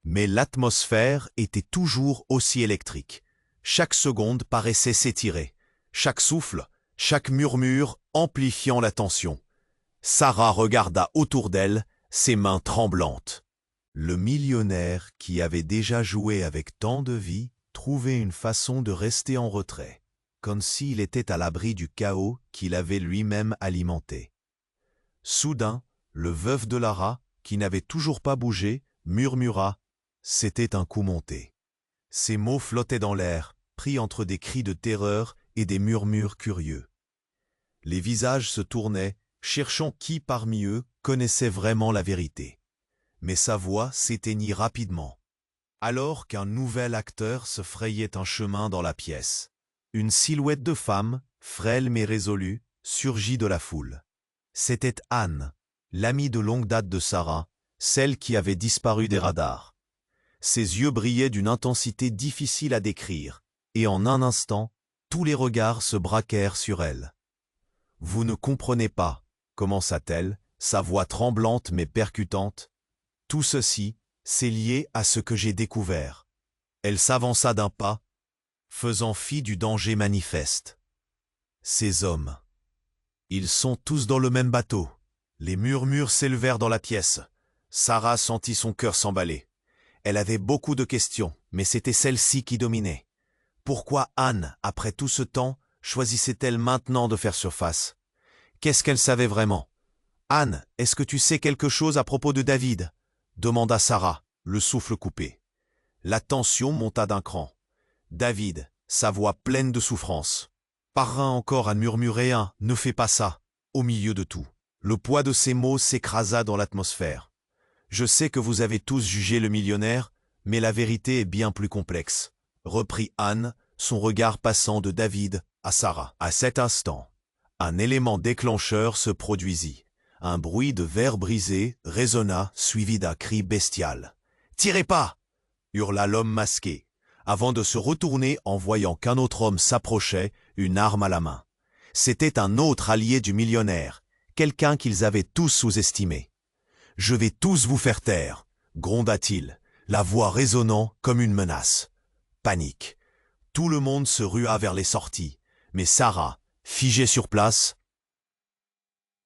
[SPEAKER 1] Mais l'atmosphère était toujours aussi électrique. Chaque seconde paraissait s'étirer. Chaque souffle, chaque murmure amplifiant la tension. Sarah regarda autour d'elle, ses mains tremblantes. Le millionnaire, qui avait déjà joué avec tant de vie, trouvait une façon de rester en retrait, comme s'il était à l'abri du chaos qu'il avait lui-même alimenté. Soudain, le veuf de Lara, qui n'avait toujours pas bougé, murmura « C'était un coup monté ». Ces mots flottaient dans l'air, pris entre des cris de terreur et des murmures curieux. Les visages se tournaient, cherchant qui parmi eux connaissait vraiment la vérité. Mais sa voix s'éteignit rapidement, alors qu'un nouvel acteur se frayait un chemin dans la pièce. Une silhouette de femme, frêle mais résolue, surgit de la foule. C'était Anne, l'amie de longue date de Sarah, celle qui avait disparu des radars. Ses yeux brillaient d'une intensité difficile à décrire, et en un instant, tous les regards se braquèrent sur elle. « Vous ne comprenez pas » commença-t-elle, sa voix tremblante mais percutante. « Tout ceci, c'est lié à ce que j'ai découvert. » Elle s'avança d'un pas, faisant fi du danger manifeste. Ces hommes. Ils sont tous dans le même bateau. Les murmures s'élevèrent dans la pièce. Sarah sentit son cœur s'emballer. Elle avait beaucoup de questions, mais c'était celle-ci qui dominait. Pourquoi Anne, après tout ce temps, choisissait-elle maintenant de faire surface? Qu'est-ce qu'elle savait vraiment? « Anne, est-ce que tu sais quelque chose à propos de David ?» demanda Sarah, le souffle coupé. La tension monta d'un cran. David, sa voix pleine de souffrance. Parvint encore à murmurer un « Ne fais pas ça !» au milieu de tout. Le poids de ces mots s'écrasa dans l'atmosphère. Je sais que vous avez tous jugé le millionnaire, mais la vérité est bien plus complexe, reprit Anne, son regard passant de David à Sarah. À cet instant, un élément déclencheur se produisit. Un bruit de verre brisé résonna, suivi d'un cri bestial. « Tirez pas !» hurla l'homme masqué, avant de se retourner en voyant qu'un autre homme s'approchait, une arme à la main. C'était un autre allié du millionnaire, quelqu'un qu'ils avaient tous sous-estimé. « Je vais tous vous faire taire !» gronda-t-il, la voix résonnant comme une menace. Panique. Tout le monde se rua vers les sorties, mais Sarah, figée sur place,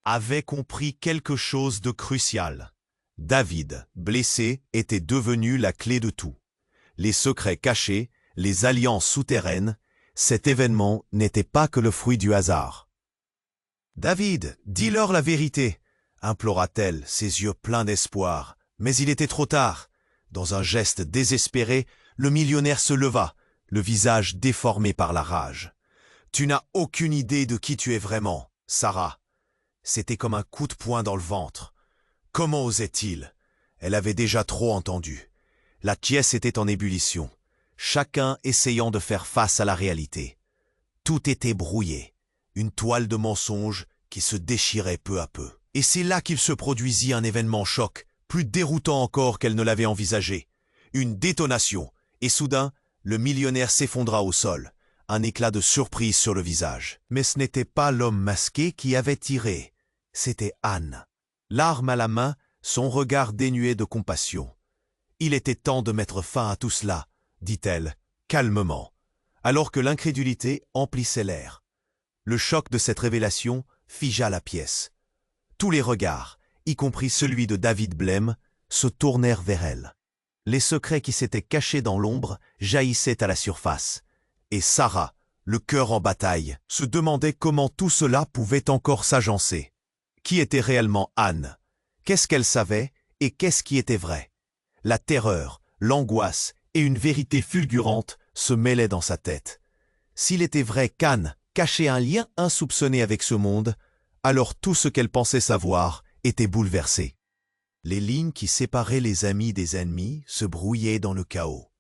[SPEAKER 1] avait compris quelque chose de crucial. David, blessé, était devenu la clé de tout. Les secrets cachés, les alliances souterraines, cet événement n'était pas que le fruit du hasard. « David, dis-leur la vérité !» implora-t-elle, ses yeux pleins d'espoir. Mais il était trop tard. Dans un geste désespéré, le millionnaire se leva, le visage déformé par la rage. « Tu n'as aucune idée de qui tu es vraiment, Sarah. » C'était comme un coup de poing dans le ventre. Comment osait-il? Elle avait déjà trop entendu. La pièce était en ébullition, chacun essayant de faire face à la réalité. Tout était brouillé, une toile de mensonges qui se déchirait peu à peu. Et c'est là qu'il se produisit un événement choc, plus déroutant encore qu'elle ne l'avait envisagé. Une détonation, et soudain, le millionnaire s'effondra au sol, un éclat de surprise sur le visage. Mais ce n'était pas l'homme masqué qui avait tiré, c'était Anne. L'arme à la main, son regard dénué de compassion. « Il était temps de mettre fin à tout cela, » dit-elle, calmement, alors que l'incrédulité emplissait l'air. Le choc de cette révélation figea la pièce. Tous les regards, y compris celui de David Blême, se tournèrent vers elle. Les secrets qui s'étaient cachés dans l'ombre jaillissaient à la surface. Et Sarah, le cœur en bataille, se demandait comment tout cela pouvait encore s'agencer. Qui était réellement Anne? Qu'est-ce qu'elle savait et qu'est-ce qui était vrai? La terreur, l'angoisse et une vérité fulgurante se mêlaient dans sa tête. S'il était vrai qu'Anne cachait un lien insoupçonné avec ce monde, alors tout ce qu'elle pensait savoir était bouleversé. Les lignes qui séparaient les amis des ennemis se brouillaient dans le chaos.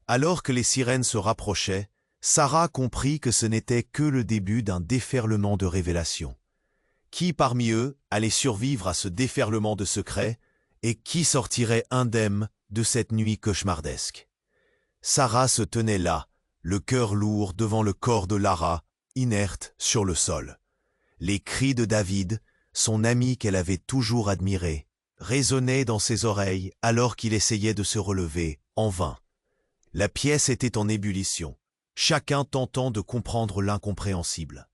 [SPEAKER 1] Alors que les sirènes se rapprochaient, Sarah comprit que ce n'était que le début d'un déferlement de révélations. Qui parmi eux allait survivre à ce déferlement de secrets et qui sortirait indemne de cette nuit cauchemardesque? Sarah se tenait là, le cœur lourd devant le corps de Lara, inerte sur le sol. Les cris de David, son ami qu'elle avait toujours admiré, résonnaient dans ses oreilles alors qu'il essayait de se relever, en vain. La pièce était en ébullition, chacun tentant de comprendre l'incompréhensible.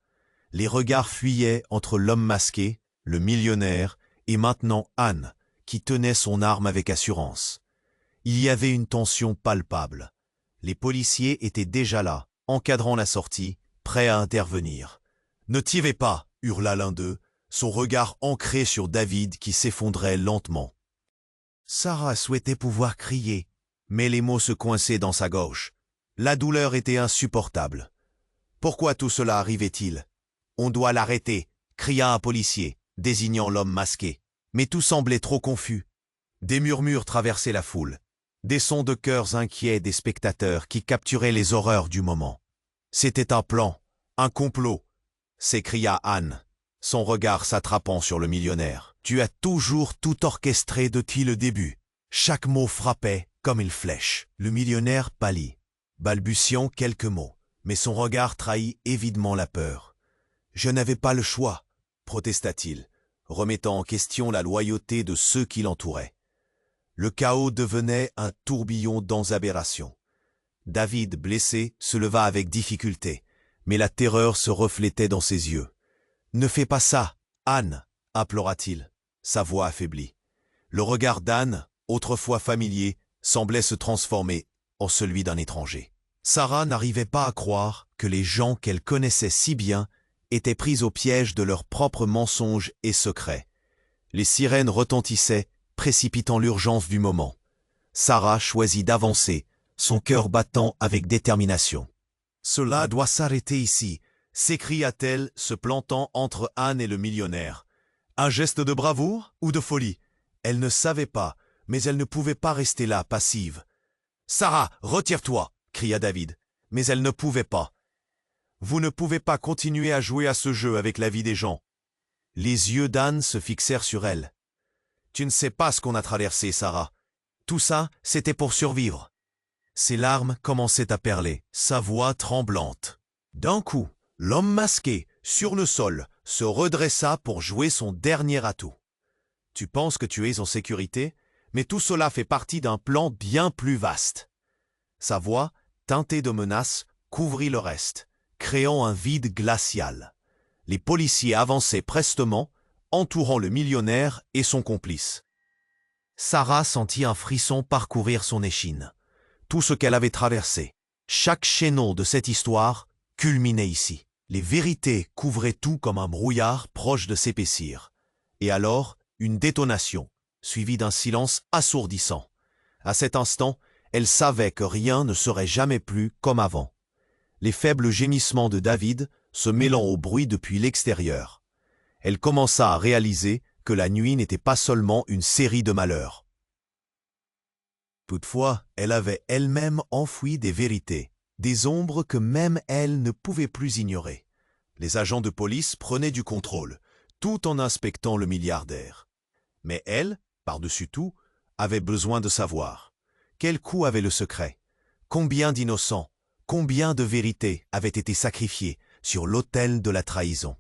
[SPEAKER 1] Les regards fuyaient entre l'homme masqué, le millionnaire, et maintenant Anne, qui tenait son arme avec assurance. Il y avait une tension palpable. Les policiers étaient déjà là, encadrant la sortie, prêts à intervenir. « Ne tirez pas !» hurla l'un d'eux, son regard ancré sur David qui s'effondrait lentement. Sarah souhaitait pouvoir crier, mais les mots se coinçaient dans sa gorge. La douleur était insupportable. Pourquoi tout cela arrivait-il? « On doit l'arrêter !» cria un policier, désignant l'homme masqué. Mais tout semblait trop confus. Des murmures traversaient la foule, des sons de cœurs inquiets des spectateurs qui capturaient les horreurs du moment. « C'était un plan, un complot !» s'écria Anne, son regard s'attrapant sur le millionnaire. « Tu as toujours tout orchestré depuis le début. » Chaque mot frappait comme une flèche. Le millionnaire pâlit, balbutiant quelques mots, mais son regard trahit évidemment la peur. « Je n'avais pas le choix !» protesta-t-il, remettant en question la loyauté de ceux qui l'entouraient. Le chaos devenait un tourbillon d'aberrations. David, blessé, se leva avec difficulté, mais la terreur se reflétait dans ses yeux. « Ne fais pas ça, Anne !» implora-t-il, sa voix affaiblie. Le regard d'Anne, autrefois familier, semblait se transformer en celui d'un étranger. Sarah n'arrivait pas à croire que les gens qu'elle connaissait si bien étaient pris au piège de leurs propres mensonges et secrets. Les sirènes retentissaient, précipitant l'urgence du moment. Sarah choisit d'avancer, son cœur battant avec détermination. « Cela doit s'arrêter ici !» s'écria-t-elle, se plantant entre Anne et le millionnaire. Un geste de bravoure ou de folie? Elle ne savait pas, mais elle ne pouvait pas rester là, passive. « Sarah, retire-toi !» cria David. Mais elle ne pouvait pas. « Vous ne pouvez pas continuer à jouer à ce jeu avec la vie des gens. » Les yeux d'Anne se fixèrent sur elle. « Tu ne sais pas ce qu'on a traversé, Sarah. Tout ça, c'était pour survivre. » Ses larmes commençaient à perler, sa voix tremblante. D'un coup, l'homme masqué, sur le sol, se redressa pour jouer son dernier atout. « Tu penses que tu es en sécurité, mais tout cela fait partie d'un plan bien plus vaste. » Sa voix, teintée de menaces, couvrit le reste, créant un vide glacial. Les policiers avançaient prestement, entourant le millionnaire et son complice. Sarah sentit un frisson parcourir son échine. Tout ce qu'elle avait traversé, chaque chaînon de cette histoire, culminait ici. Les vérités couvraient tout comme un brouillard proche de s'épaissir. Et alors, une détonation, suivie d'un silence assourdissant. À cet instant, elle savait que rien ne serait jamais plus comme avant. Les faibles gémissements de David se mêlant au bruit depuis l'extérieur. Elle commença à réaliser que la nuit n'était pas seulement une série de malheurs. Toutefois, elle avait elle-même enfoui des vérités, des ombres que même elle ne pouvait plus ignorer. Les agents de police prenaient du contrôle, tout en inspectant le milliardaire. Mais elle, par-dessus tout, avait besoin de savoir. Quel coût avait le secret? Combien d'innocents, combien de vérités avaient été sacrifiées sur l'autel de la trahison?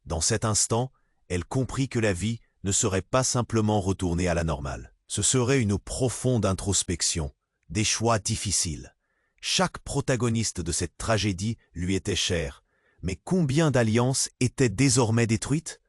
[SPEAKER 1] Dans cet instant, elle comprit que la vie ne serait pas simplement retournée à la normale. Ce serait une profonde introspection, des choix difficiles. Chaque protagoniste de cette tragédie lui était cher, mais combien d'alliances étaient désormais détruites?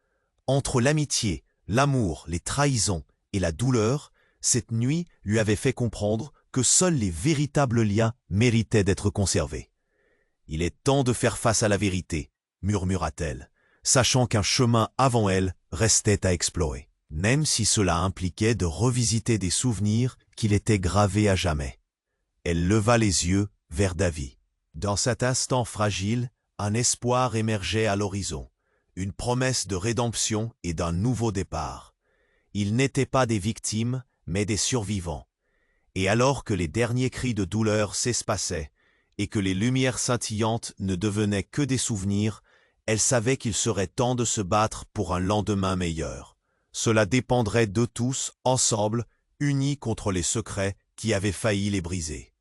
[SPEAKER 1] Entre l'amitié, l'amour, les trahisons et la douleur, cette nuit lui avait fait comprendre que seuls les véritables liens méritaient d'être conservés. « Il est temps de faire face à la vérité », murmura-t-elle, sachant qu'un chemin avant elle restait à explorer, même si cela impliquait de revisiter des souvenirs qui l'étaient gravés à jamais. Elle leva les yeux vers David. Dans cet instant fragile, un espoir émergeait à l'horizon, une promesse de rédemption et d'un nouveau départ. Ils n'étaient pas des victimes, mais des survivants. Et alors que les derniers cris de douleur s'espaçaient et que les lumières scintillantes ne devenaient que des souvenirs, Elle savait qu'il serait temps de se battre pour un lendemain meilleur. Cela dépendrait de tous, ensemble, unis contre les secrets qui avaient failli les briser.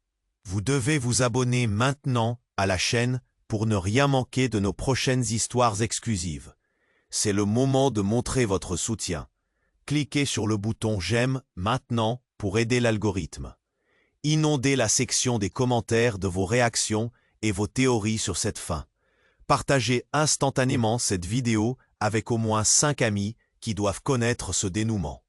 [SPEAKER 1] Vous devez vous abonner maintenant à la chaîne pour ne rien manquer de nos prochaines histoires exclusives. C'est le moment de montrer votre soutien. Cliquez sur le bouton « J'aime » maintenant pour aider l'algorithme. Inondez la section des commentaires de vos réactions et vos théories sur cette fin. Partagez instantanément cette vidéo avec au moins 5 amis qui doivent connaître ce dénouement.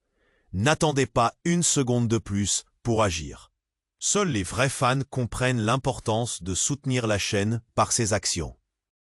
[SPEAKER 1] N'attendez pas une seconde de plus pour agir. Seuls les vrais fans comprennent l'importance de soutenir la chaîne par ces actions.